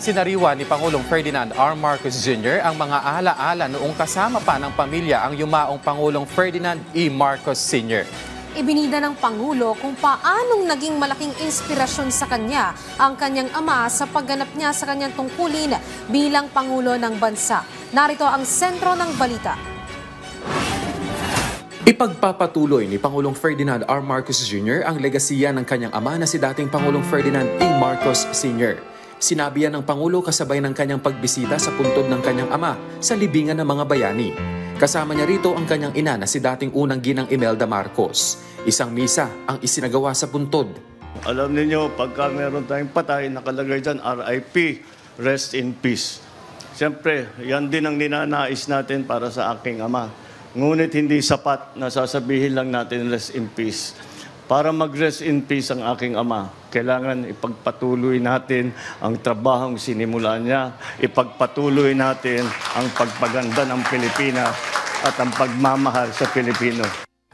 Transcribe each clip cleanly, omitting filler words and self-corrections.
Sinariwa ni Pangulong Ferdinand R. Marcos Jr. ang mga alaala noong kasama pa ng pamilya ang yumaong Pangulong Ferdinand E. Marcos Sr. Ibinida ng Pangulo kung paanong naging malaking inspirasyon sa kanya ang kanyang ama sa pagganap niya sa kanyang tungkulin bilang Pangulo ng bansa. Narito ang sentro ng balita. Ipagpapatuloy ni Pangulong Ferdinand R. Marcos Jr. ang legasiya ng kanyang ama na si dating Pangulong Ferdinand E. Marcos Sr. Sinabi yan ng Pangulo kasabay ng kanyang pagbisita sa puntod ng kanyang ama sa libingan ng mga bayani. Kasama niya rito ang kanyang ina na si dating unang ginang Imelda Marcos. Isang misa ang isinagawa sa puntod. Alam niyo, pagka meron tayong patay, nakalagay dyan, RIP, rest in peace. Siyempre, yan din ang ninanais natin para sa aking ama. Ngunit hindi sapat na sasabihin lang natin rest in peace. Para mag-rest in peace ang aking ama, kailangan ipagpatuloy natin ang trabahong sinimulan niya, ipagpatuloy natin ang pagpaganda ng Pilipinas at ang pagmamahal sa Pilipino.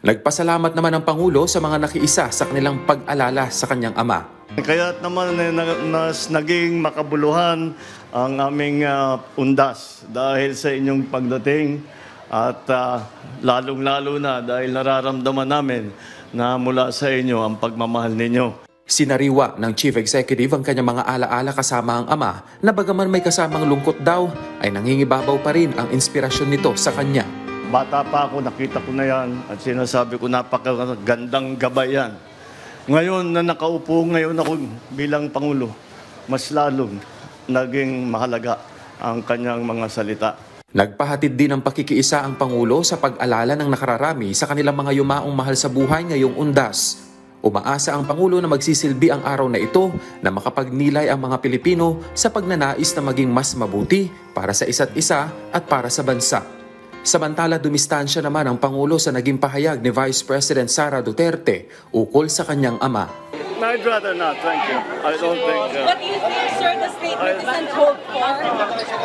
Nagpasalamat naman ang Pangulo sa mga nakiisa sa kanilang pag-alala sa kanyang ama. Kaya naman mas naging makabuluhan ang aming undas dahil sa inyong pagdating at lalong-lalo na dahil nararamdaman namin na mula sa inyo ang pagmamahal ninyo. Sinariwa ng Chief Executive ang kanyang mga alaala kasama ang ama na bagaman may kasamang lungkot daw ay nangingibabaw pa rin ang inspirasyon nito sa kanya. Bata pa ako, nakita ko na yan at sinasabi ko napakagandang gabay yan. Ngayon na nakaupo ngayon ako bilang Pangulo, mas lalong naging mahalaga ang kanyang mga salita. Nagpahatid din ng pakikiisa ang Pangulo sa pag-alala ng nakararami sa kanilang mga yumaong mahal sa buhay ngayong undas. Umaasa ang Pangulo na magsisilbi ang araw na ito na makapagnilay ang mga Pilipino sa pagnanais na maging mas mabuti para sa isa't isa at para sa bansa. Samantala, dumistansya naman ang Pangulo sa naging pahayag ni Vice President Sara Duterte ukol sa kanyang ama. I'd rather not, thank you. I don't think... What do you think, sir, the statement is uncalled for?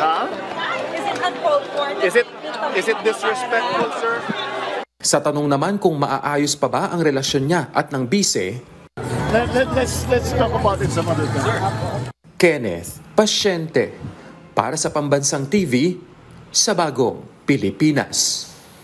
Huh? Is it uncalled for? Is it disrespectful, sir? Sa tanong naman kung maaayos pa ba ang relasyon niya at ng bise, Let's talk about it some other time. Kenneth Pasyente para sa Pambansang TV sa Bagong Pilipinas.